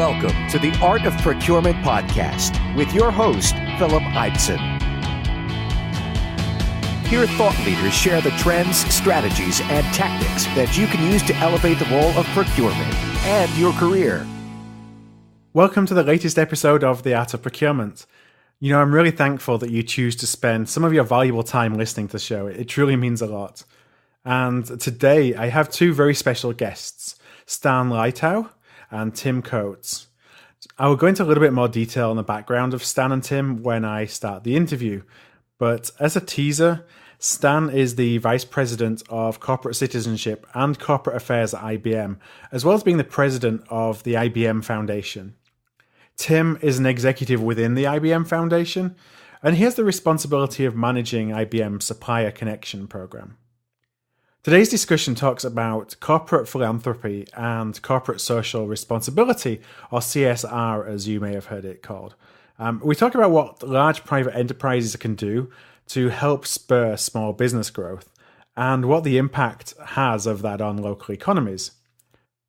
Welcome to the Art of Procurement podcast with your host, Philip Eidson. Here, thought leaders share the trends, strategies, and tactics that you can use to elevate the role of procurement and your career. Welcome to the latest episode of the Art of Procurement. You know, I'm really thankful that you choose to spend some of your valuable time listening to the show. It truly means a lot. And today I have two very special guests, Stan Litow and Tim Coates. I will go into a little bit more detail on the background of Stan and Tim when I start the interview. But as a teaser, Stan is the Vice President of Corporate Citizenship and Corporate Affairs at IBM, as well as being the President of the IBM Foundation. Tim is an executive within the IBM Foundation, and he has the responsibility of managing IBM's Supplier Connection program. Today's discussion talks about corporate philanthropy and corporate social responsibility, or CSR as you may have heard it called. We talk about what large private enterprises can do to help spur small business growth and what the impact has of that on local economies.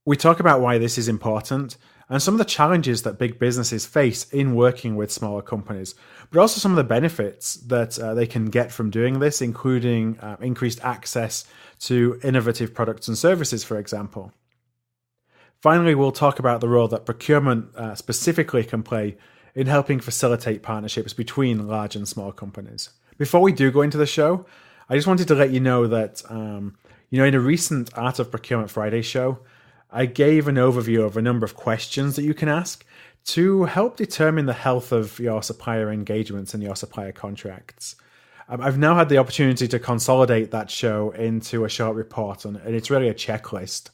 We talk about why this is important and some of the challenges that big businesses face in working with smaller companies, but also some of the benefits that they can get from doing this, including increased access to innovative products and services, for example. Finally, we'll talk about the role that procurement specifically can play in helping facilitate partnerships between large and small companies. Before we do go into the show, I just wanted to let you know that, in a recent Art of Procurement Friday show, I gave an overview of a number of questions that you can ask to help determine the health of your supplier engagements and your supplier contracts. I've now had the opportunity to consolidate that show into a short report, and it's really a checklist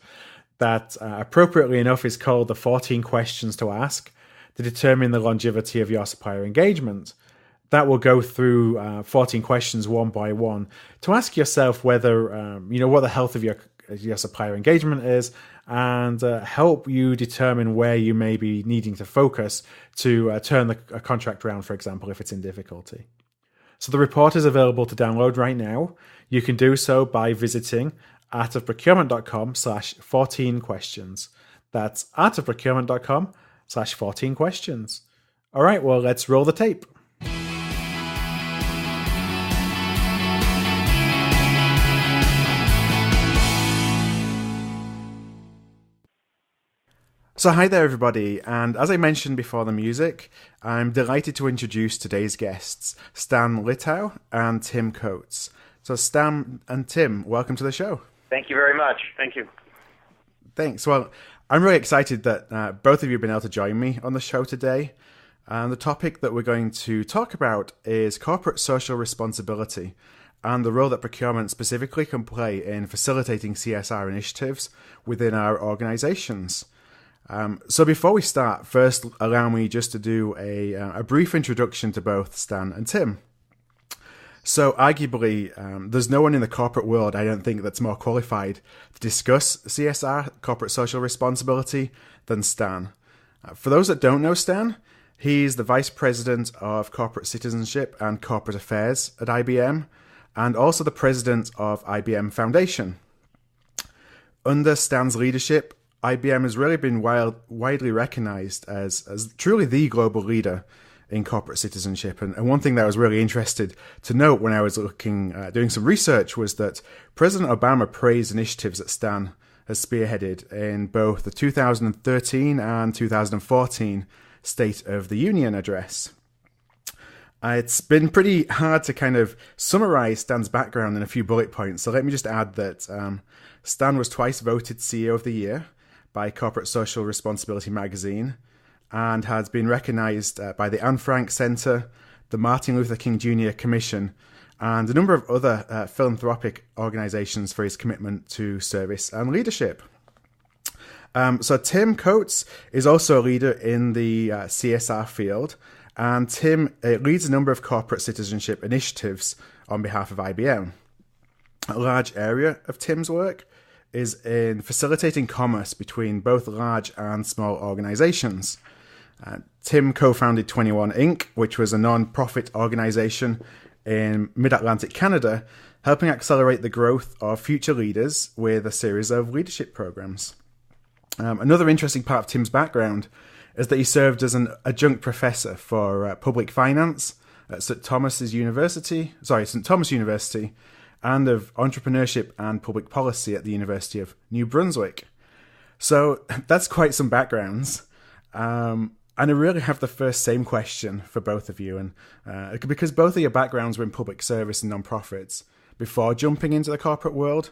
that, appropriately enough, is called the 14 questions to ask to determine the longevity of your supplier engagement. That will go through 14 questions one by one to ask yourself whether, what the health of your supplier engagement is, and help you determine where you may be needing to focus to turn a contract around, for example, if it's in difficulty. So the report is available to download right now. You can do so by visiting artofprocurement.com/14 questions. That's artofprocurement.com/14 questions. All right, well, let's roll the tape. So hi there everybody, and as I mentioned before the music, I'm delighted to introduce today's guests, Stan Litow and Tim Coates. So Stan and Tim, welcome to the show. Thank you very much. Thank you. Thanks. Well, I'm really excited that both of you have been able to join me on the show today. And the topic that we're going to talk about is corporate social responsibility and the role that procurement specifically can play in facilitating CSR initiatives within our organizations. So before we start, first allow me just to do a brief introduction to both Stan and Tim. So arguably, there's no one in the corporate world, I don't think, that's more qualified to discuss CSR, corporate social responsibility, than Stan. For those that don't know Stan, he's the Vice President of Corporate Citizenship and Corporate Affairs at IBM, and also the President of IBM Foundation. Under Stan's leadership, IBM has really been widely recognized as truly the global leader in corporate citizenship. And one thing that I was really interested to note when I was doing some research was that President Obama praised initiatives that Stan has spearheaded in both the 2013 and 2014 State of the Union address. It's been pretty hard to kind of summarize Stan's background in a few bullet points. So let me just add that Stan was twice voted CEO of the Year by Corporate Social Responsibility magazine, and has been recognized by the Anne Frank Center, the Martin Luther King Jr. Commission, and a number of other philanthropic organizations for his commitment to service and leadership. So Tim Coates is also a leader in the CSR field, and Tim leads a number of corporate citizenship initiatives on behalf of IBM. A large area of Tim's work is in facilitating commerce between both large and small organizations. Tim co-founded 21 Inc., which was a non-profit organization in Mid-Atlantic Canada, helping accelerate the growth of future leaders with a series of leadership programs. Another interesting part of Tim's background is that he served as an adjunct professor for public finance at St. Thomas University, and of entrepreneurship and public policy at the University of New Brunswick. So that's quite some backgrounds. And I really have the same question for both of you, and because both of your backgrounds were in public service and non-profits before jumping into the corporate world.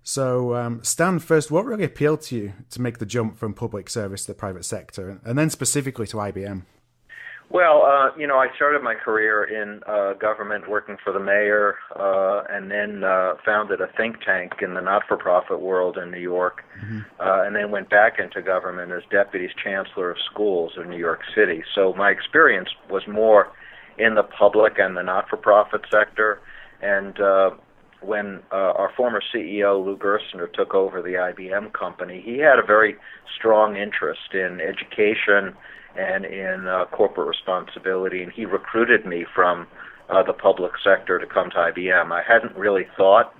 So, Stan, first, what really appealed to you to make the jump from public service to the private sector, and then specifically to IBM? Well, I started my career in government working for the mayor, and then founded a think tank in the not-for-profit world in New York, and then went back into government as Deputy Chancellor of Schools in New York City. So my experience was more in the public and the not-for-profit sector, and when our former CEO, Lou Gerstner, took over the IBM company, he had a very strong interest in education and in corporate responsibility, and he recruited me from the public sector to come to IBM. I hadn't really thought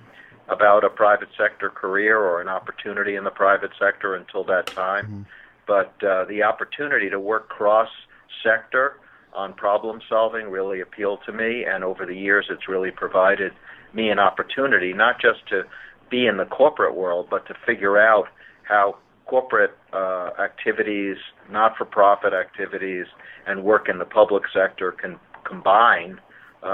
about a private sector career or an opportunity in the private sector until that time, but the opportunity to work cross-sector on problem solving really appealed to me, and over the years it's really provided me an opportunity not just to be in the corporate world, but to figure out how corporate activities, not-for-profit activities, and work in the public sector can combine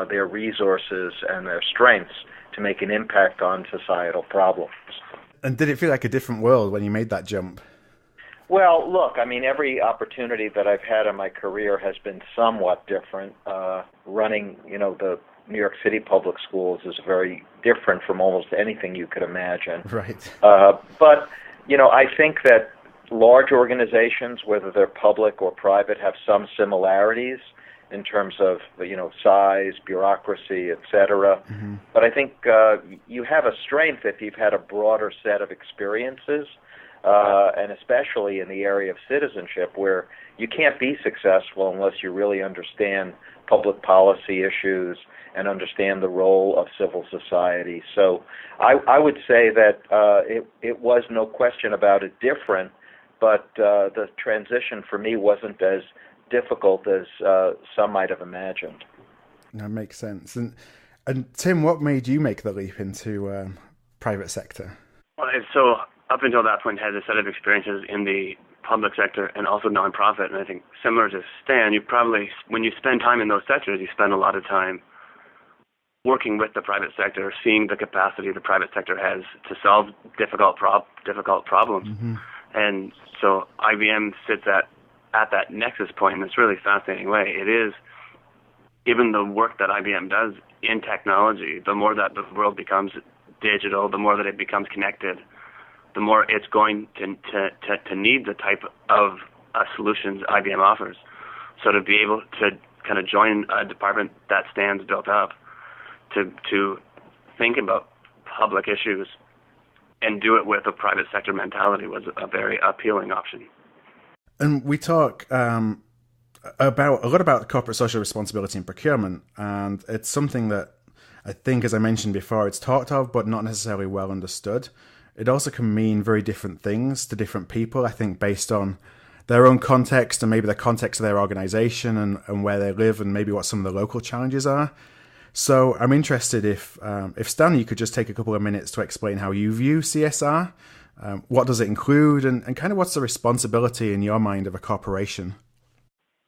their resources and their strengths to make an impact on societal problems. And did it feel like a different world when you made that jump? Well, look, every opportunity that I've had in my career has been somewhat different. Running, the New York City public schools is very different from almost anything you could imagine. Right. But, I think that large organizations, whether they're public or private, have some similarities in terms of, size, bureaucracy, et cetera. But I think you have a strength if you've had a broader set of experiences, and especially in the area of citizenship, where you can't be successful unless you really understand public policy issues and understand the role of civil society. So I would say that it was no question about it different, but the transition for me wasn't as difficult as some might have imagined. That makes sense. And Tim, what made you make the leap into private sector? Well, so up until that point, I had a set of experiences in the public sector and also nonprofit. And I think similar to Stan, you probably, when you spend time in those sectors, you spend a lot of time working with the private sector, seeing the capacity the private sector has to solve difficult problems. And so IBM sits at that nexus point in this really fascinating way. It is, even the work that IBM does in technology, the more that the world becomes digital, the more that it becomes connected, the more it's going to need the type of solutions IBM offers. So to be able to kind of join a department that stands built up to think about public issues and do it with a private sector mentality was a very appealing option. And we talk a lot about corporate social responsibility and procurement, and it's something that I think, as I mentioned before, it's talked of, but not necessarily well understood. It also can mean very different things to different people, I think, based on their own context and maybe the context of their organization and where they live and maybe what some of the local challenges are. So I'm interested if Stan, you could just take a couple of minutes to explain how you view CSR. What does it include, and kind of what's the responsibility in your mind of a corporation?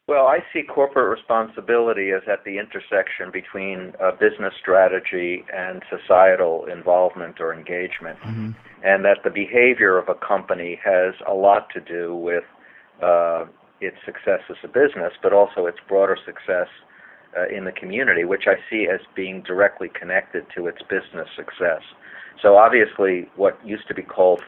Well, I see corporate responsibility as at the intersection between business strategy and societal involvement or engagement, and that the behavior of a company has a lot to do with its success as a business, but also its broader success in the community, which I see as being directly connected to its business success. So obviously what used to be called,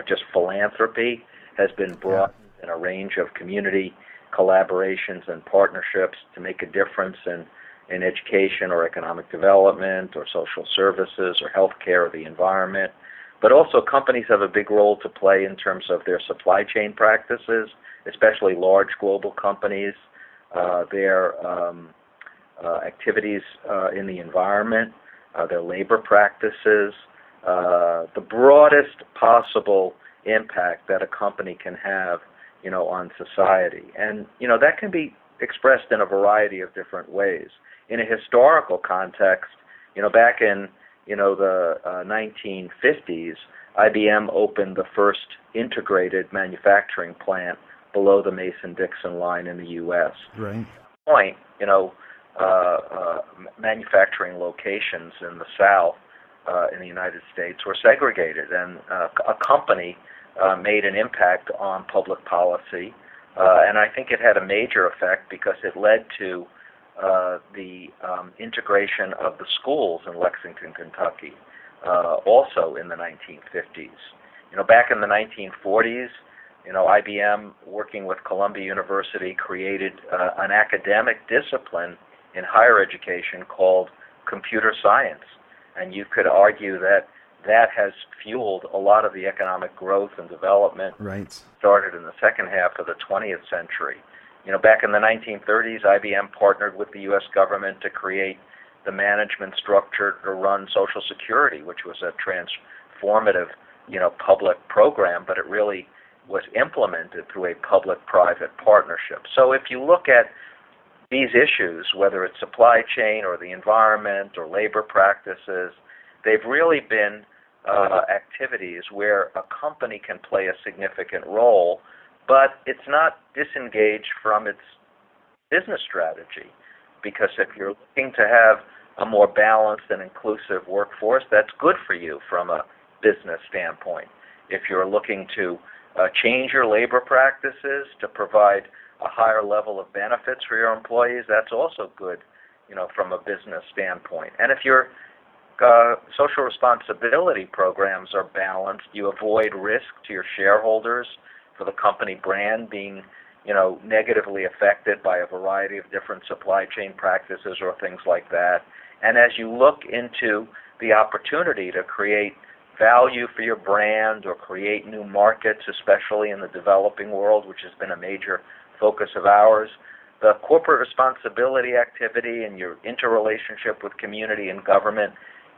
just philanthropy has been broadened in a range of community collaborations and partnerships to make a difference in education or economic development or social services or healthcare or the environment. But also companies have a big role to play in terms of their supply chain practices, especially large global companies, their activities in the environment, their labor practices, the broadest possible impact that a company can have on society. And, that can be expressed in a variety of different ways. In a historical context, back in, the 1950s, IBM opened the first integrated manufacturing plant below the Mason-Dixon line in the U.S. Right. Point, manufacturing locations in the South in the United States were segregated, and a company made an impact on public policy, and I think it had a major effect because it led to the integration of the schools in Lexington, Kentucky, also in the 1950s. Back in the 1940s, IBM, working with Columbia University, created an academic discipline in higher education called computer science. And you could argue that has fueled a lot of the economic growth and development started in the second half of the 20th century. Back in the 1930s, IBM partnered with the U.S. government to create the management structure to run Social Security, which was a transformative, public program, but it really was implemented through a public-private partnership. So if you look at these issues, whether it's supply chain or the environment or labor practices, they've really been activities where a company can play a significant role, but it's not disengaged from its business strategy. Because if you're looking to have a more balanced and inclusive workforce, that's good for you from a business standpoint. If you're looking to change your labor practices to provide a higher level of benefits for your employees, that's also good, from a business standpoint. And if your social responsibility programs are balanced, you avoid risk to your shareholders for the company brand being, negatively affected by a variety of different supply chain practices or things like that. And as you look into the opportunity to create value for your brand or create new markets, especially in the developing world, which has been a major focus of ours, the corporate responsibility activity and your interrelationship with community and government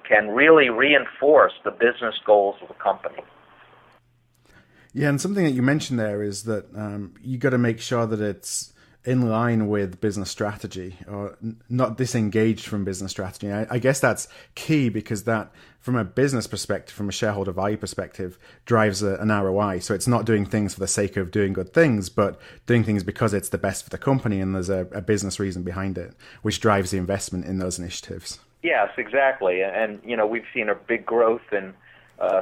can really reinforce the business goals of the company. Yeah, and something that you mentioned there is that you got to make sure that it's in line with business strategy or not disengaged from business strategy. I guess that's key because that, from a business perspective, from a shareholder value perspective, drives an ROI. So it's not doing things for the sake of doing good things, but doing things because it's the best for the company and there's a business reason behind it, which drives the investment in those initiatives. Yes, exactly. And, we've seen a big growth in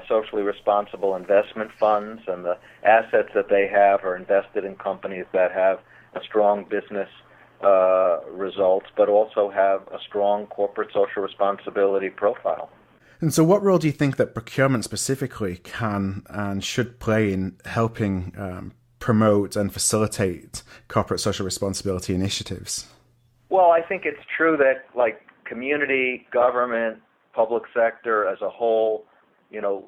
socially responsible investment funds, and the assets that they have are invested in companies that have a strong business results, but also have a strong corporate social responsibility profile. And so what role do you think that procurement specifically can and should play in helping promote and facilitate corporate social responsibility initiatives? Well, I think it's true that, community, government, public sector as a whole,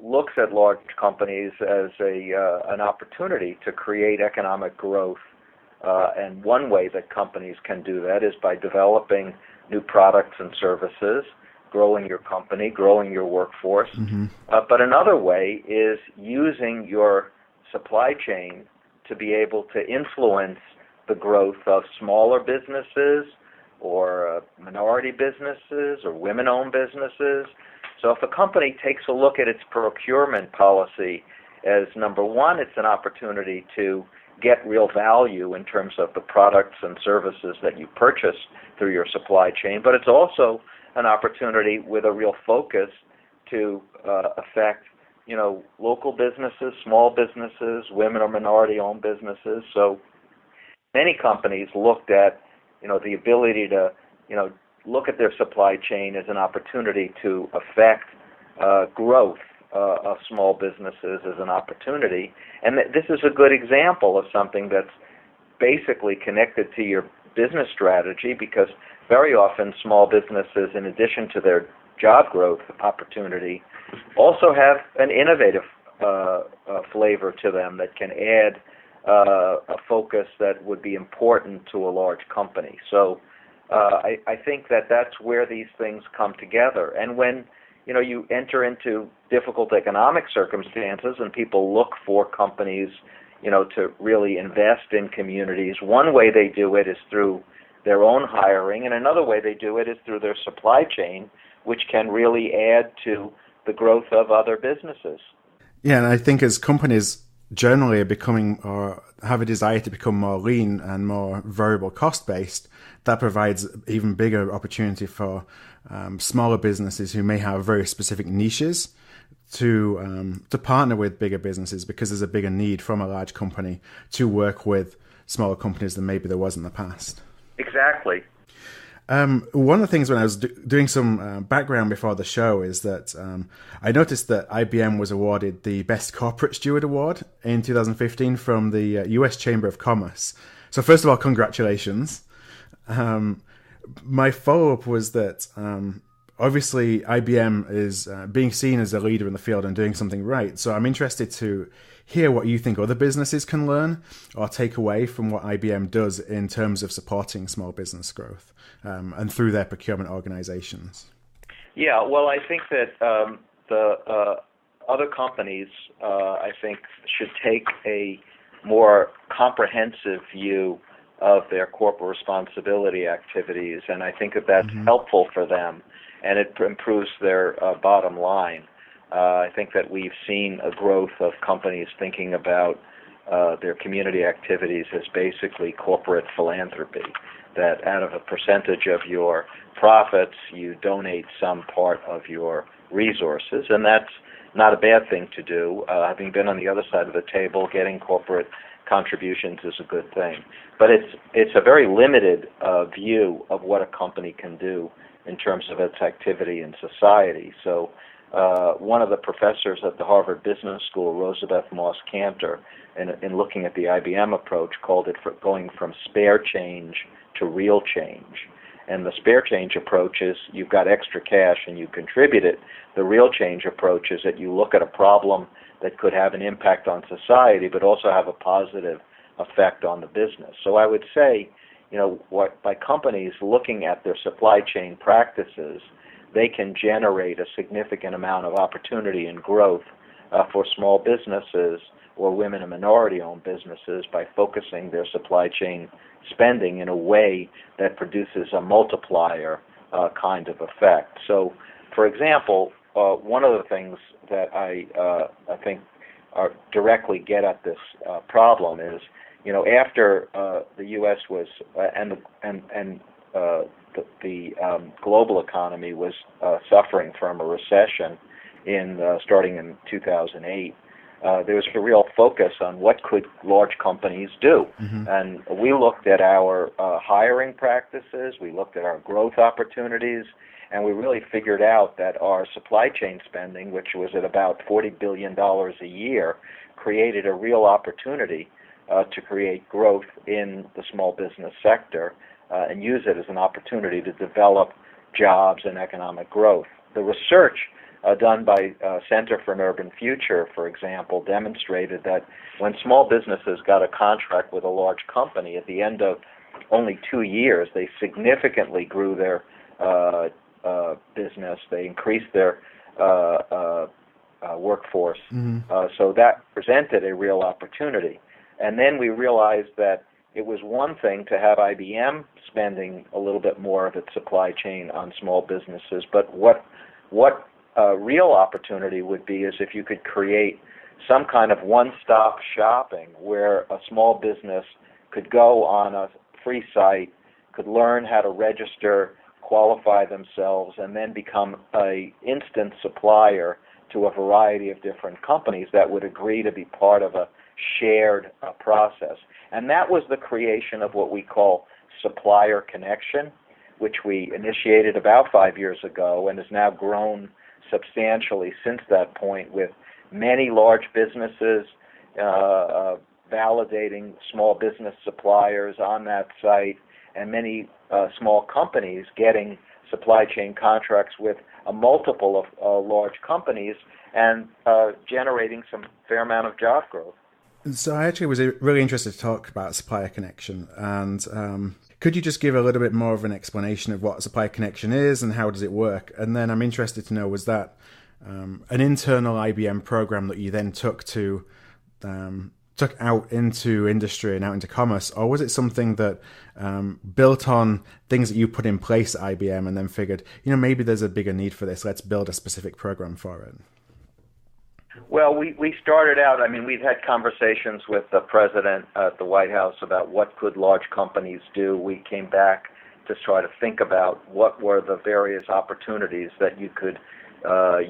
looks at large companies as an opportunity to create economic growth. And one way that companies can do that is by developing new products and services, growing your company, growing your workforce. Mm-hmm. But another way is using your supply chain to be able to influence the growth of smaller businesses or minority businesses or women-owned businesses. So if a company takes a look at its procurement policy as, number one, it's an opportunity to get real value in terms of the products and services that you purchase through your supply chain, but it's also an opportunity with a real focus to affect, local businesses, small businesses, women or minority-owned businesses. So many companies looked at, the ability to, look at their supply chain as an opportunity to affect growth of small businesses as an opportunity. And this is a good example of something that's basically connected to your business strategy, because very often small businesses, in addition to their job growth opportunity, also have an innovative flavor to them that can add a focus that would be important to a large company. So I think that that's where these things come together. And when you enter into difficult economic circumstances and people look for companies to really invest in communities. One way they do it is through their own hiring, and another way they do it is through their supply chain, which can really add to the growth of other businesses. Yeah, and I think as companies generally are becoming or have a desire to become more lean and more variable cost based, that provides even bigger opportunity for smaller businesses who may have very specific niches to partner with bigger businesses, because there's a bigger need from a large company to work with smaller companies than maybe there was in the past. Exactly. One of the things when I was doing some background before the show is that I noticed that IBM was awarded the Best Corporate Steward Award in 2015 from the US Chamber of Commerce. So first of all, congratulations. My follow-up was that obviously IBM is being seen as a leader in the field and doing something right. So I'm interested to hear what you think other businesses can learn or take away from what IBM does in terms of supporting small business growth and through their procurement organizations. Yeah, well, I think that the other companies, I think, should take a more comprehensive view of their corporate responsibility activities, and I think that that's helpful for them, and it improves their bottom line. I think that we've seen a growth of companies thinking about their community activities as basically corporate philanthropy, that out of a percentage of your profits, you donate some part of your resources, and that's not a bad thing to do. Having been on the other side of the table, getting corporate contributions is a good thing. But it's a very limited view of what a company can do in terms of its activity in society. So one of the professors at the Harvard Business School, Rosabeth Moss Kanter, in looking at the IBM approach, called it for going from spare change to real change. And the spare change approach is you've got extra cash and you contribute it. The real change approach is that you look at a problem that could have an impact on society but also have a positive effect on the business. So I would say, by companies looking at their supply chain practices, they can generate a significant amount of opportunity and growth for small businesses or women and minority-owned businesses by focusing their supply chain spending in a way that produces a multiplier kind of effect. So, for example, one of the things that I think directly get at this problem is, after the U.S. was the global economy was suffering from a recession starting in 2008. There was a real focus on what could large companies do. And we looked at our hiring practices, we looked at our growth opportunities, and we really figured out that our supply chain spending, which was at about $40 billion a year, created a real opportunity to create growth in the small business sector and use it as an opportunity to develop jobs and economic growth. The research done by Center for an Urban Future, for example, demonstrated that when small businesses got a contract with a large company, at the end of only 2 years, they significantly grew their business. They increased their workforce. So that presented a real opportunity. And then we realized that it was one thing to have IBM spending a little bit more of its supply chain on small businesses, but what real opportunity would be is if you could create some kind of one-stop shopping where a small business could go on a free site, could learn how to register, qualify themselves, and then become an instant supplier to a variety of different companies that would agree to be part of a shared process. And that was the creation of what we call Supplier Connection, which we initiated about 5 years ago and has now grown substantially since that point, with many large businesses validating small business suppliers on that site, and many small companies getting supply chain contracts with a multiple of large companies and generating some fair amount of job growth. So I actually was really interested to talk about Supplier Connection, and could you just give a little bit more of an explanation of what Supplier Connection is and how does it work? And then I'm interested to know, was that an internal IBM program that you then took to took out into industry and out into commerce, or was it something that built on things that you put in place at IBM and then figured, maybe there's a bigger need for this, let's build a specific program for it? Well, we started out, we've had conversations with the president at the White House about what could large companies do. We came back to try to think about what were the various opportunities that you could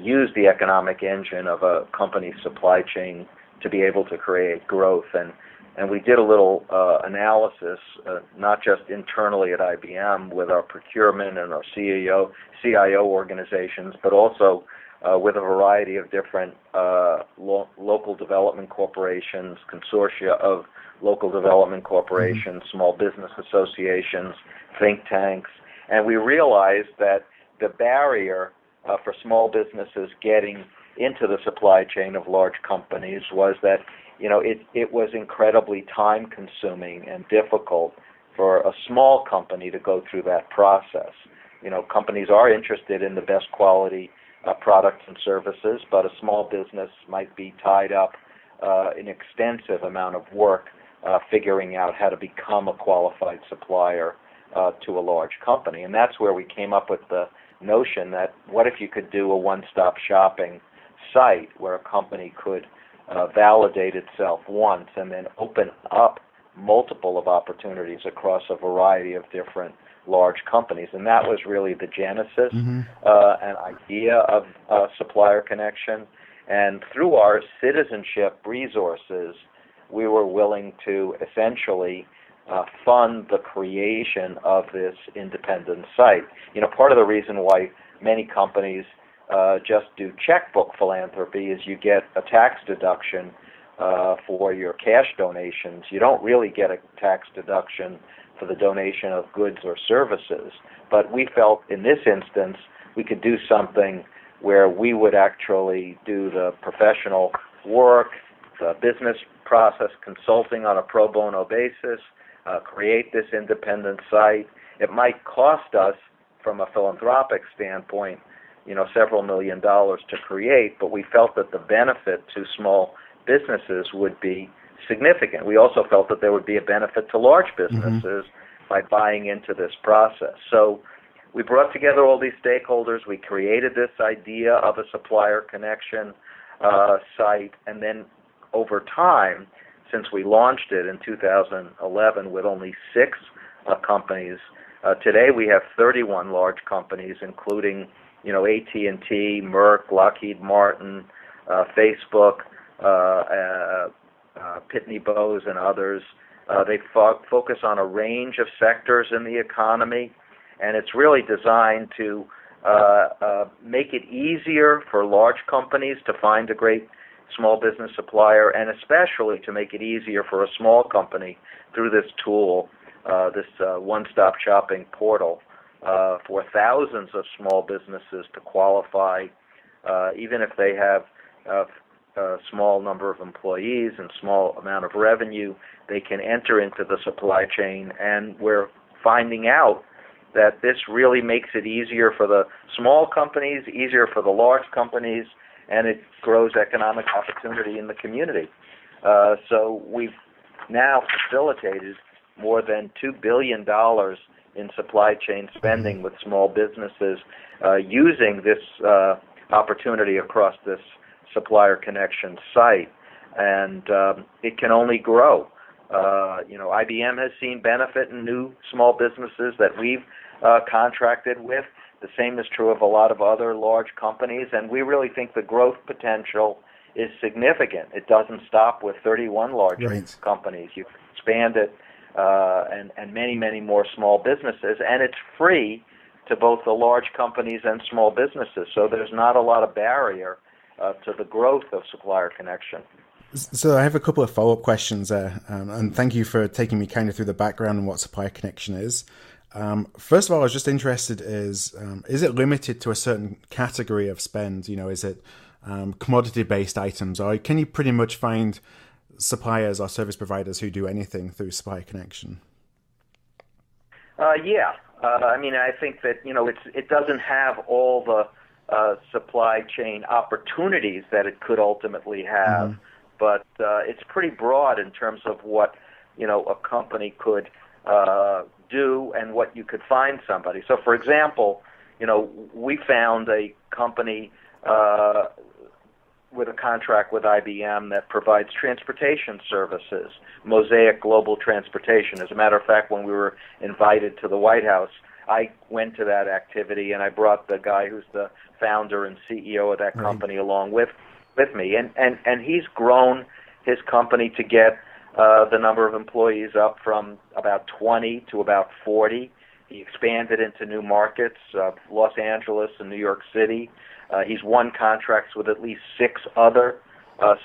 use the economic engine of a company's supply chain to be able to create growth. And we did a little analysis, not just internally at IBM with our procurement and our CIO organizations, but also with a variety of different local development corporations, consortia of local development corporations, small business associations, think tanks. And we realized that the barrier for small businesses getting into the supply chain of large companies was that it was incredibly time-consuming and difficult for a small company to go through that process. Companies are interested in the best quality products and services, but a small business might be tied up in extensive amount of work figuring out how to become a qualified supplier to a large company. And that's where we came up with the notion that what if you could do a one-stop shopping site where a company could validate itself once and then open up multiple of opportunities across a variety of different large companies. And that was really the genesis and idea of Supplier Connection. And through our citizenship resources, we were willing to essentially fund the creation of this independent site. Part of the reason why many companies just do checkbook philanthropy is you get a tax deduction for your cash donations. You don't really get a tax deduction for the donation of goods or services. But we felt in this instance we could do something where we would actually do the professional work, the business process consulting on a pro bono basis, create this independent site. It might cost us, from a philanthropic standpoint, several $1 million to create, but we felt that the benefit to small businesses would be significant. We also felt that there would be a benefit to large businesses by buying into this process. So we brought together all these stakeholders. We created this idea of a Supplier Connection site, and then over time, since we launched it in 2011 with only 6 companies, today we have 31 large companies, including AT&T, Merck, Lockheed Martin, Facebook, Pitney Bowes, and others. They focus on a range of sectors in the economy, and it's really designed to make it easier for large companies to find a great small business supplier, and especially to make it easier for a small company through this tool, this one-stop shopping portal, for thousands of small businesses to qualify, even if they have a small number of employees and small amount of revenue, they can enter into the supply chain. And we're finding out that this really makes it easier for the small companies, easier for the large companies, and it grows economic opportunity in the community. So we've now facilitated more than $2 billion in supply chain spending with small businesses using this opportunity across this Supplier Connection site, and it can only grow. IBM has seen benefit in new small businesses that we've contracted with. The same is true of a lot of other large companies, and we really think the growth potential is significant. It doesn't stop with 31 large companies. You expand it and many, many more small businesses, and it's free to both the large companies and small businesses. So there's not a lot of barrier to the growth of Supplier Connection. So I have a couple of follow-up questions there, and thank you for taking me kind of through the background on what Supplier Connection is. First of all, I was just interested is it limited to a certain category of spend? Is it commodity-based items, or can you pretty much find suppliers or service providers who do anything through Supplier Connection? I think that it doesn't have all the supply chain opportunities that it could ultimately have, but it's pretty broad in terms of what a company could do and what you could find somebody. So, for example, we found a company with a contract with IBM that provides transportation services, Mosaic Global Transportation. As a matter of fact, when we were invited to the White House, I went to that activity, and I brought the guy who's the founder and CEO of that company along with me. And he's grown his company to get the number of employees up from about 20 to about 40. He expanded into new markets, Los Angeles and New York City. He's won contracts with at least 6 other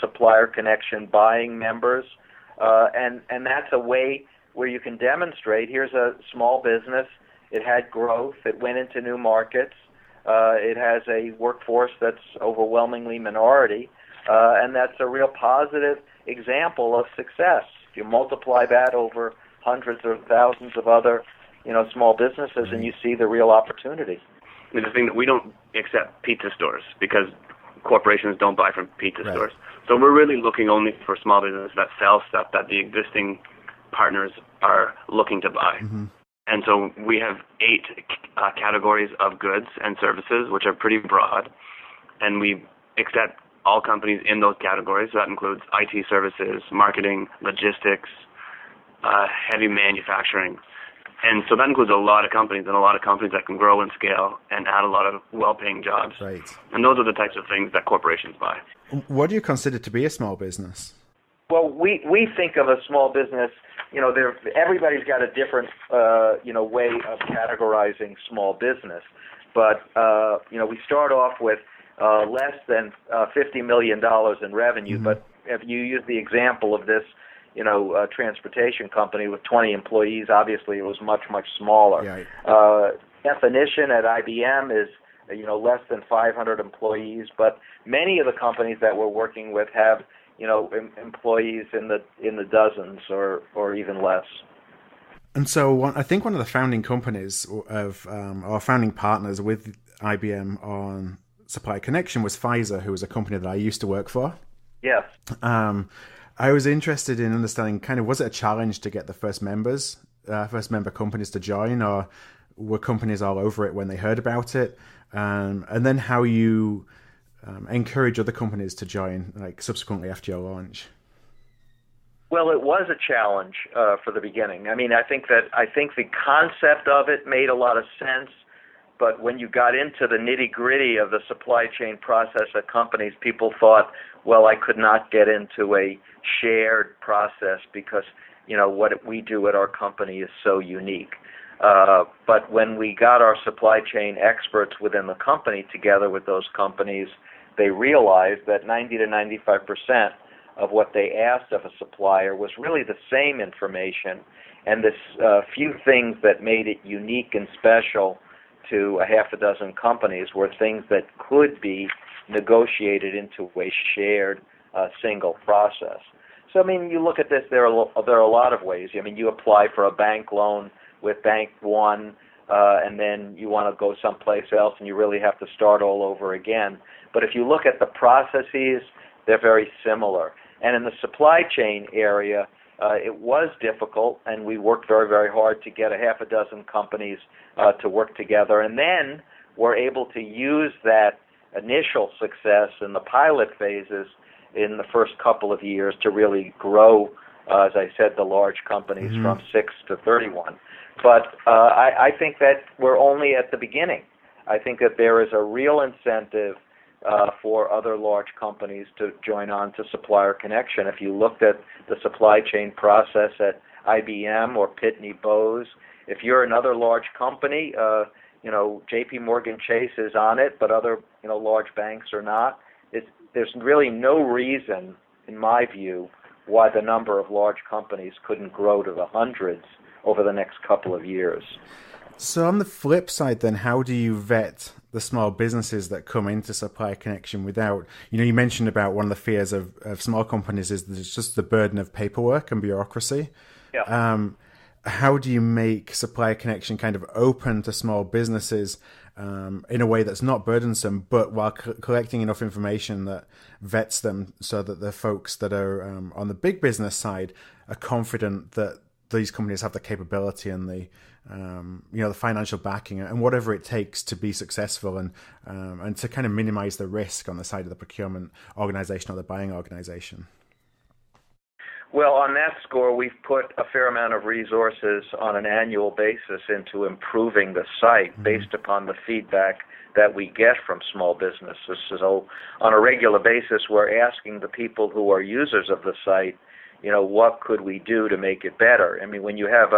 Supplier Connection buying members. And that's a way where you can demonstrate, here's a small business. It had growth. It went into new markets. It has a workforce that's overwhelmingly minority. And that's a real positive example of success. If you multiply that over hundreds or thousands of other small businesses, and you see the real opportunity. The thing that we don't accept pizza stores because corporations don't buy from pizza stores. So we're really looking only for small businesses that sell stuff that the existing partners are looking to buy. Mm-hmm. And so we have 8 categories of goods and services, which are pretty broad, and we accept all companies in those categories. So that includes IT services, marketing, logistics, heavy manufacturing. And so that includes a lot of companies that can grow and scale and add a lot of well-paying jobs. Right. And those are the types of things that corporations buy. What do you consider to be a small business? Well, we think of a small business, everybody's got a different, way of categorizing small business. But, we start off with less than $50 million in revenue. Mm-hmm. But if you use the example of this, transportation company with 20 employees, obviously it was much, much smaller. Right. Definition at IBM is, less than 500 employees, but many of the companies that we're working with have, employees in the dozens or even less. And so I think one of the founding companies of, or founding partners with IBM on Supplier Connection was Pfizer, who was a company that I used to work for. Yes. I was interested in understanding was it a challenge to get the first member companies to join, or were companies all over it when they heard about it? And then how you encourage other companies to join, subsequently after your launch? Well, it was a challenge for the beginning. I mean, I think the concept of it made a lot of sense, but when you got into the nitty-gritty of the supply chain process at companies, people thought, well, I could not get into a shared process because, what we do at our company is so unique. But when we got our supply chain experts within the company together with those companies, they realized that 90 to 95% of what they asked of a supplier was really the same information, and this few things that made it unique and special to a half a dozen companies were things that could be negotiated into a shared single process. So, I mean, you look at this, there are a lot of ways. I mean, you apply for a bank loan with Bank One, and then you want to go someplace else, and you really have to start all over again. But if you look at the processes, they're very similar. And in the supply chain area, it was difficult, and we worked very, very hard to get a half a dozen companies to work together. And then we're able to use that initial success in the pilot phases in the first couple of years to really grow, as I said, the large companies from 6 to 31. But I think that we're only at the beginning. I think that there is a real incentive for other large companies to join on to Supplier Connection. If you looked at the supply chain process at IBM or Pitney Bowes, if you're another large company, J.P. Morgan Chase is on it, but other large banks are not. There's really no reason, in my view, why the number of large companies couldn't grow to the hundreds over the next couple of years. So on the flip side then, how do you vet the small businesses that come into Supplier Connection without, you mentioned about one of the fears of small companies is there's just the burden of paperwork and bureaucracy. Yeah. How do you make Supplier Connection kind of open to small businesses in a way that's not burdensome, but while collecting enough information that vets them so that the folks that are on the big business side are confident that these companies have the capability and the the financial backing and whatever it takes to be successful, and to kind of minimize the risk on the side of the procurement organization or the buying organization. Well, on that score, we've put a fair amount of resources on an annual basis into improving the site based upon the feedback that we get from small businesses. So on a regular basis, we're asking the people who are users of the site, what could we do to make it better? I mean, when you have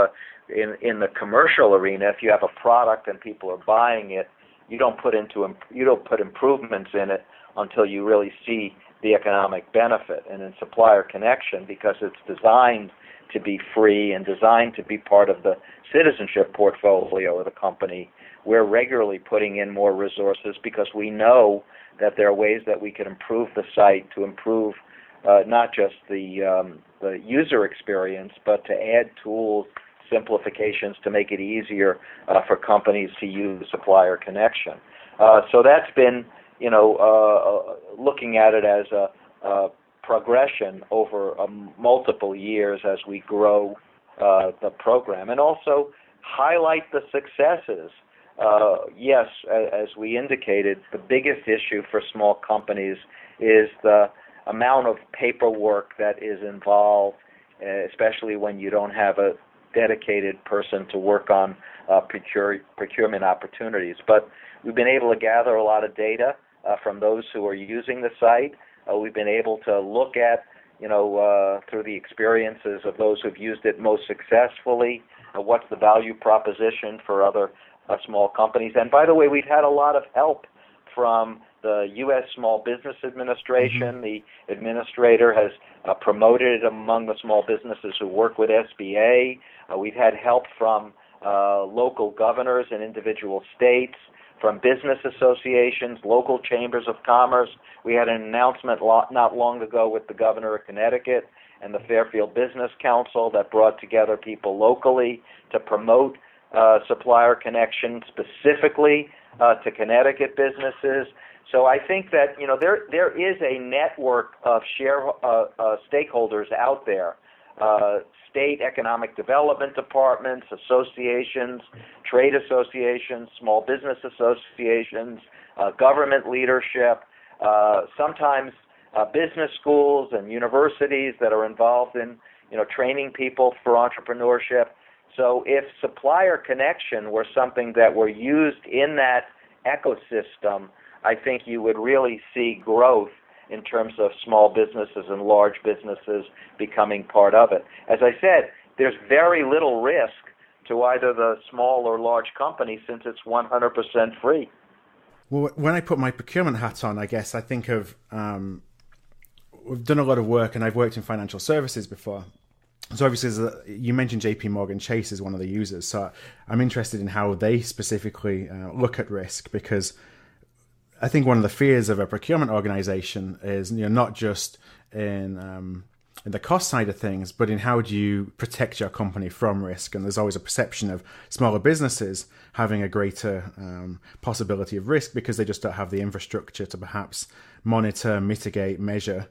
in the commercial arena, if you have a product and people are buying it, you don't put improvements in it until you really see the economic benefit. And in Supplier Connection, because it's designed to be free and designed to be part of the citizenship portfolio of the company, we're regularly putting in more resources because we know that there are ways that we can improve the site to improve not just the user experience, but to add tools, simplifications to make it easier for companies to use Supplier Connection. So that's been, looking at it as a progression over multiple years as we grow the program, and also highlight the successes. Yes, as we indicated, the biggest issue for small companies is the amount of paperwork that is involved, especially when you don't have a dedicated person to work on procurement opportunities. But we've been able to gather a lot of data from those who are using the site. We've been able to look at, through the experiences of those who've used it most successfully, what's the value proposition for other small companies. And by the way, we've had a lot of help from the U.S. Small Business Administration. The administrator has promoted it among the small businesses who work with SBA. We've had help from local governors in individual states, from business associations, local chambers of commerce. We had an announcement not long ago with the governor of Connecticut and the Fairfield Business Council that brought together people locally to promote Supplier Connection specifically to Connecticut businesses. So I think that there is a network of stakeholders out there, state economic development departments, associations, trade associations, small business associations, government leadership, sometimes business schools and universities that are involved in training people for entrepreneurship. So if Supplier Connection were something that were used in that ecosystem, I think you would really see growth in terms of small businesses and large businesses becoming part of it. As I said, there's very little risk to either the small or large company since it's 100% free. Well, when I put my procurement hat on, I guess I think of, we've done a lot of work, and I've worked in financial services before. So obviously, you mentioned JP Morgan Chase is one of the users. So I'm interested in how they specifically look at risk, because I think one of the fears of a procurement organization is not just in the cost side of things, but in how do you protect your company from risk. And there's always a perception of smaller businesses having a greater possibility of risk because they just don't have the infrastructure to perhaps monitor, mitigate, measure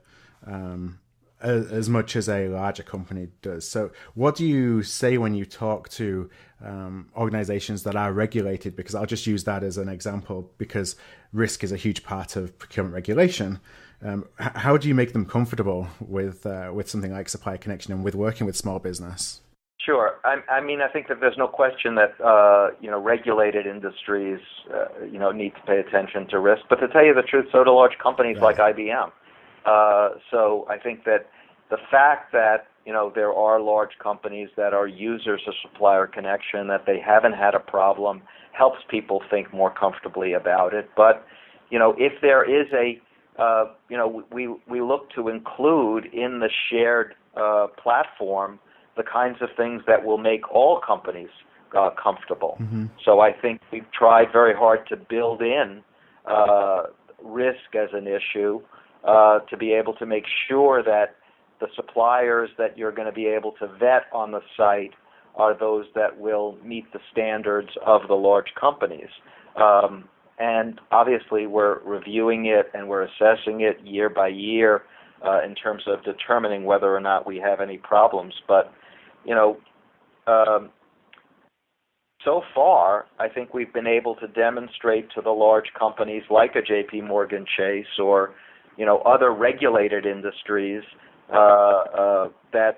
as much as a larger company does. So what do you say when you talk to organizations that are regulated? Because I'll just use that as an example, because risk is a huge part of procurement regulation. How do you make them comfortable with something like Supplier Connection and with working with small business? Sure. I mean, I think that there's no question that regulated industries need to pay attention to risk. But to tell you the truth, so do large companies like IBM. So I think that the fact that there are large companies that are users of Supplier Connection, that they haven't had a problem, helps people think more comfortably about it. But if there is we look to include in the shared platform the kinds of things that will make all companies comfortable. So I think we've tried very hard to build in risk as an issue to be able to make sure that the suppliers that you're going to be able to vet on the site are those that will meet the standards of the large companies. And obviously we're reviewing it and we're assessing it year by year in terms of determining whether or not we have any problems. But, so far, I think we've been able to demonstrate to the large companies like a J.P. Morgan Chase or, other regulated industries that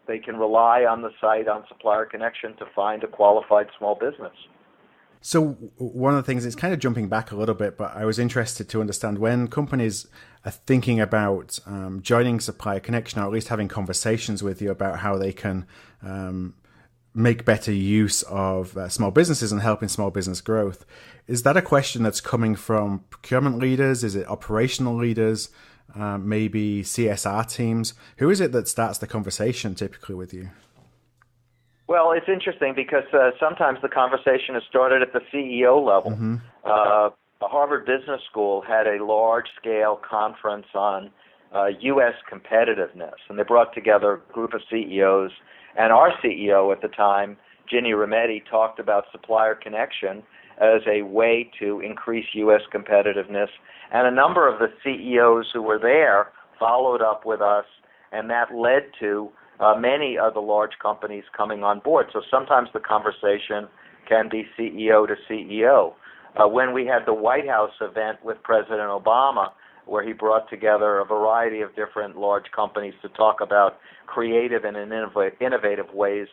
they can rely on the site, on Supplier Connection, to find a qualified small business. So one of the things, it's kind of jumping back a little bit, but I was interested to understand when companies are thinking about joining Supplier Connection, or at least having conversations with you about how they can make better use of small businesses and helping small business growth. Is that a question that's coming from procurement leaders? Is it operational leaders? Maybe CSR teams? Who is it that starts the conversation typically with you? Well, it's interesting because sometimes the conversation is started at the CEO level. Mm-hmm. The Harvard Business School had a large-scale conference on U.S. competitiveness, and they brought together a group of CEOs. And our CEO at the time, Ginny Rometty, talked about Supplier Connection as a way to increase U.S. competitiveness. And a number of the CEOs who were there followed up with us, and that led to many of the large companies coming on board. So sometimes the conversation can be CEO to CEO. When we had the White House event with President Obama, where he brought together a variety of different large companies to talk about creative and innovative ways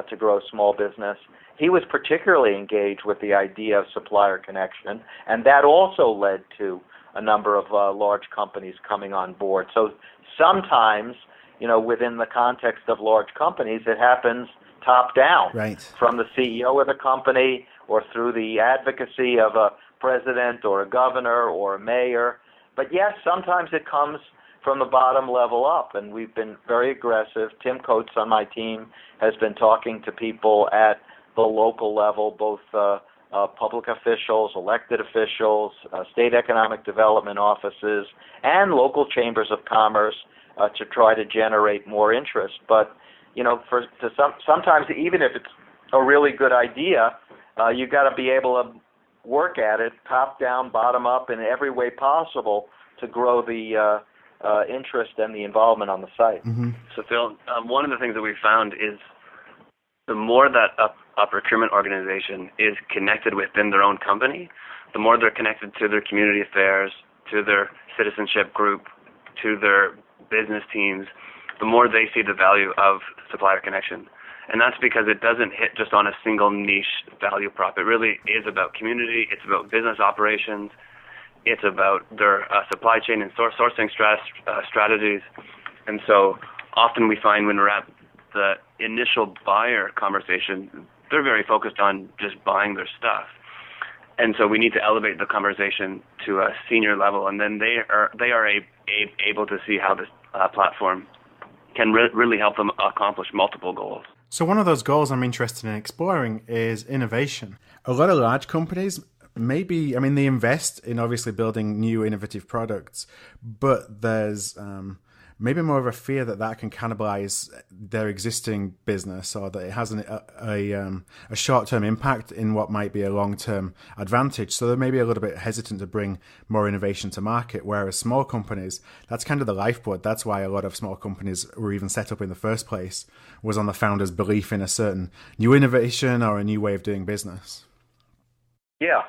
to grow small business, he was particularly engaged with the idea of Supplier Connection, and that also led to a number of large companies coming on board. So sometimes, within the context of large companies, it happens top down, right, from the CEO of the company or through the advocacy of a president or a governor or a mayor. But yes, sometimes it comes from the bottom level up, and we've been very aggressive. Tim Coates on my team has been talking to people at the local level, both public officials, elected officials, state economic development offices, and local chambers of commerce to try to generate more interest. But sometimes even if it's a really good idea, you've got to be able to work at it top down, bottom up, in every way possible to grow the interest and the involvement on the site. Mm-hmm. So Phil, one of the things that we found is the more that a procurement organization is connected within their own company, the more they're connected to their community affairs, to their citizenship group, to their business teams, the more they see the value of Supplier Connection. And that's because it doesn't hit just on a single niche value prop. It really is about community. It's about business operations. It's about their supply chain and sourcing strategies. And so often we find when we're at the initial buyer conversation, they're very focused on just buying their stuff. And so we need to elevate the conversation to a senior level, and then they are able to see how this platform can really help them accomplish multiple goals. So one of those goals I'm interested in exploring is innovation. A lot of large companies, maybe, they invest in obviously building new innovative products, but there's maybe more of a fear that can cannibalize their existing business, or that it has a short-term impact in what might be a long-term advantage. So they're maybe a little bit hesitant to bring more innovation to market, whereas small companies, that's kind of the lifeblood. That's why a lot of small companies were even set up in the first place, was on the founder's belief in a certain new innovation or a new way of doing business. Yeah.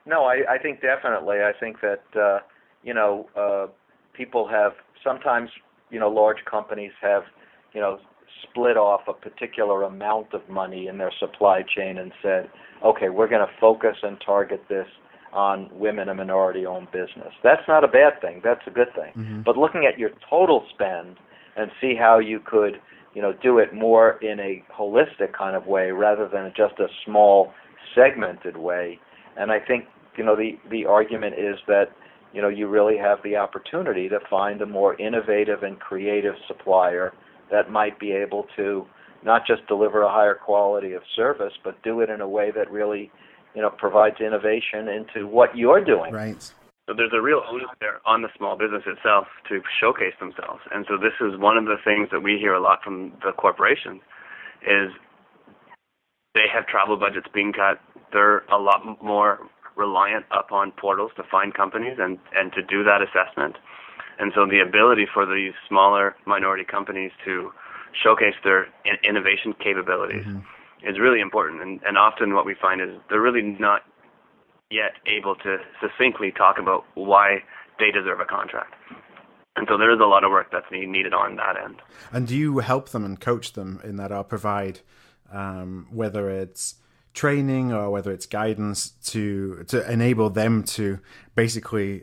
No, I think definitely. I think that, people have sometimes, large companies have, split off a particular amount of money in their supply chain and said, okay, we're going to focus and target this on women and minority-owned business. That's not a bad thing. That's a good thing. Mm-hmm. But looking at your total spend and see how you could, do it more in a holistic kind of way rather than just a small segmented way. And I think, the argument is that, you really have the opportunity to find a more innovative and creative supplier that might be able to not just deliver a higher quality of service, but do it in a way that really, provides innovation into what you're doing. Right. So there's a real onus there on the small business itself to showcase themselves. And so this is one of the things that we hear a lot from the corporations is they have travel budgets being cut. They're a lot more reliant upon portals to find companies and to do that assessment. And so the ability for these smaller minority companies to showcase their innovation capabilities is really important. And often what we find is they're really not yet able to succinctly talk about why they deserve a contract. And so there is a lot of work that's needed on that end. And do you help them and coach them in that, or provide, whether it's training or whether it's guidance to enable them to basically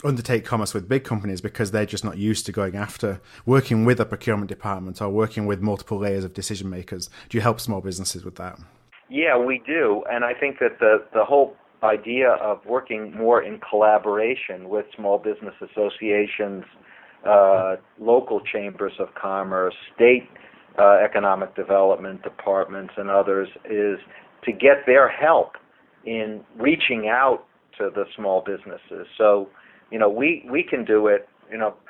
undertake commerce with big companies because they're just not used to going after working with a procurement department or working with multiple layers of decision makers? Do you help small businesses with that? Yeah, we do. And I think that the whole idea of working more in collaboration with small business associations, local chambers of commerce, state economic development departments, and others is to get their help in reaching out to the small businesses. So, we can do it,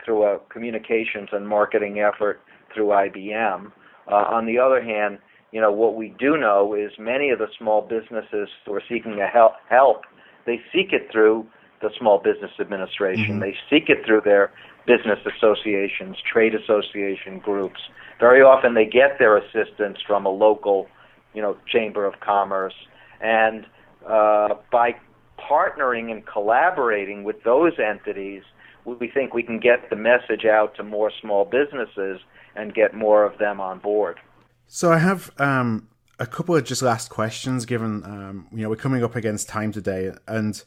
through a communications and marketing effort through IBM. On the other hand, what we do know is many of the small businesses who are seeking help, they seek it through the Small Business Administration. They seek it through their business associations, trade association groups. Very often they get their assistance from a local, chamber of commerce. And by partnering and collaborating with those entities, we think we can get the message out to more small businesses and get more of them on board. So I have a couple of just last questions, given we're coming up against time today, and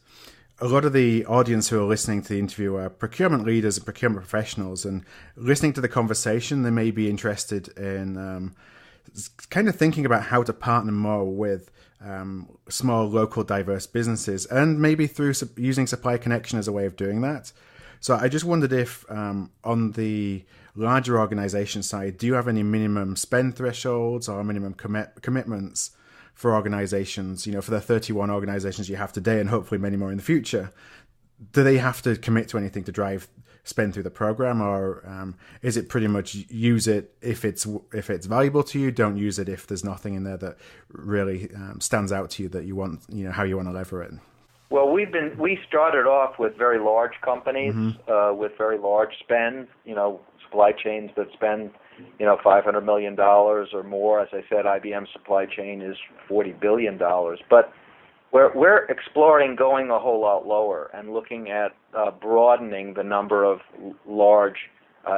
a lot of the audience who are listening to the interview are procurement leaders and procurement professionals, and listening to the conversation, they may be interested in kind of thinking about how to partner more with small, local, diverse businesses, and maybe through using Supplier Connection as a way of doing that. So I just wondered if on the larger organization side, do you have any minimum spend thresholds or minimum commitments for organizations, for the 31 organizations you have today and hopefully many more in the future? Do they have to commit to anything to drive spend through the program, or is it pretty much use it if it's valuable to you, don't use it if there's nothing in there that really stands out to you that you want, how you want to lever it? Well, we started off with very large companies with very large spend, supply chains that spend, $500 million or more. As I said, IBM supply chain is $40 billion. But we're exploring going a whole lot lower and looking at broadening the number of large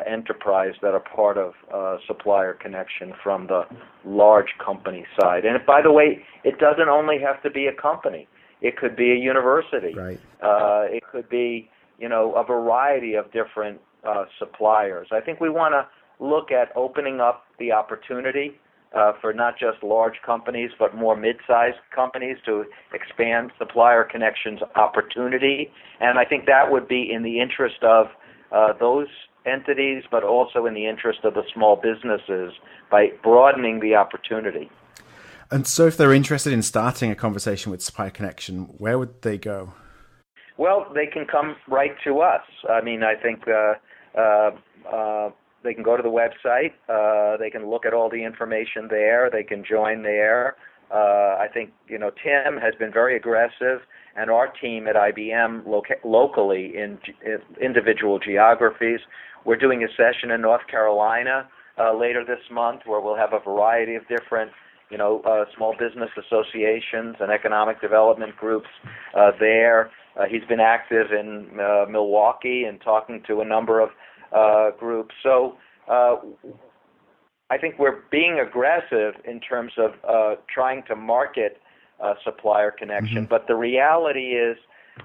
enterprise that are part of Supplier Connection from the large company side. And by the way, it doesn't only have to be a company. It could be a university. Right. It could be, a variety of different suppliers. I think we want to look at opening up the opportunity for not just large companies, but more mid-sized companies to expand Supplier Connection's opportunity. And I think that would be in the interest of those entities, but also in the interest of the small businesses by broadening the opportunity. And so if they're interested in starting a conversation with Supplier Connection, where would they go? Well, they can come right to us. I mean, I think they can go to the website. They can look at all the information there. They can join there. I think, Tim has been very aggressive, and our team at IBM locally in individual geographies. We're doing a session in North Carolina later this month where we'll have a variety of different small business associations and economic development groups there. He's been active in Milwaukee and talking to a number of groups. So I think we're being aggressive in terms of trying to market Supplier Connection. But the reality is,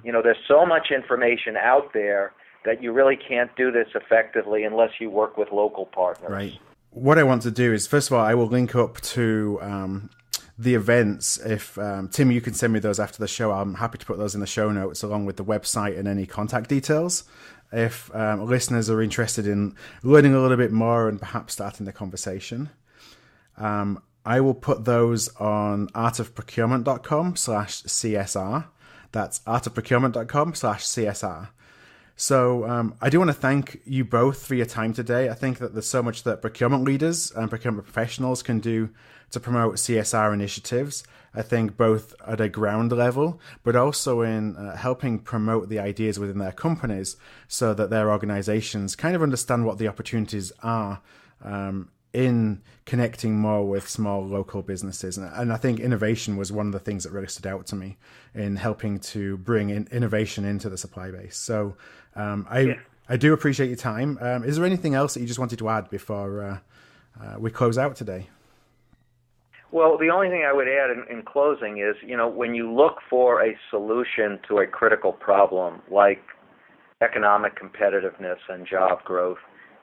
there's so much information out there that you really can't do this effectively unless you work with local partners. Right. What I want to do is, first of all, I will link up to the events. If Tim, you can send me those after the show. I'm happy to put those in the show notes along with the website and any contact details. If listeners are interested in learning a little bit more and perhaps starting the conversation, I will put those on artofprocurement.com/CSR. That's artofprocurement.com/CSR. So I do want to thank you both for your time today. I think that there's so much that procurement leaders and procurement professionals can do to promote CSR initiatives. I think both at a ground level, but also in helping promote the ideas within their companies so that their organizations kind of understand what the opportunities are in connecting more with small local businesses. And I think innovation was one of the things that really stood out to me in helping to bring in innovation into the supply base. So I do appreciate your time. Is there anything else that you just wanted to add before we close out today? Well, the only thing I would add in closing is, when you look for a solution to a critical problem like economic competitiveness and job growth,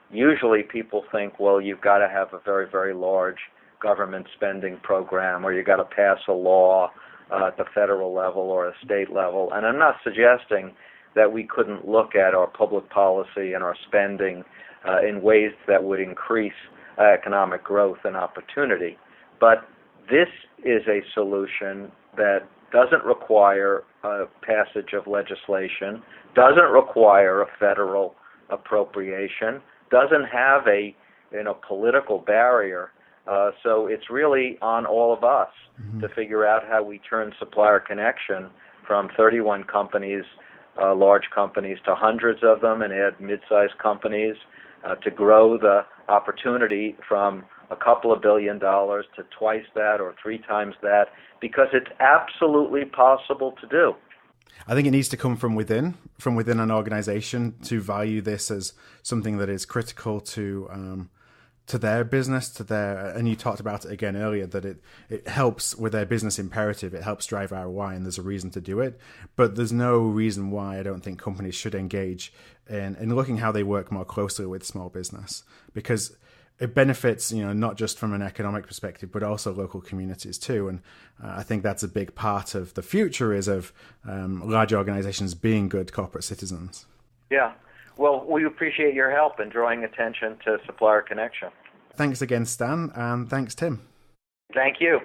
usually people think, well, you've got to have a very, very large government spending program, or you've got to pass a law at the federal level or a state level. And I'm not suggesting that we couldn't look at our public policy and our spending in ways that would increase economic growth and opportunity. But this is a solution that doesn't require passage of legislation, doesn't require a federal appropriation, doesn't have a political barrier. So it's really on all of us to figure out how we turn Supplier Connection from 31 companies, large companies, to hundreds of them, and add mid-sized companies to grow the opportunity from a couple of $1 billion to twice that or 3 times that, because it's absolutely possible to do. I think it needs to come from within an organization to value this as something that is critical to their business, and you talked about it again earlier, that it helps with their business imperative, it helps drive ROI, and there's a reason to do it. But there's no reason why I don't think companies should engage in looking how they work more closely with small business, because it benefits, not just from an economic perspective, but also local communities too. And I think that's a big part of the future is of large organizations being good corporate citizens. Yeah. Well, we appreciate your help in drawing attention to Supplier Connection. Thanks again, Stan, and thanks, Tim. Thank you.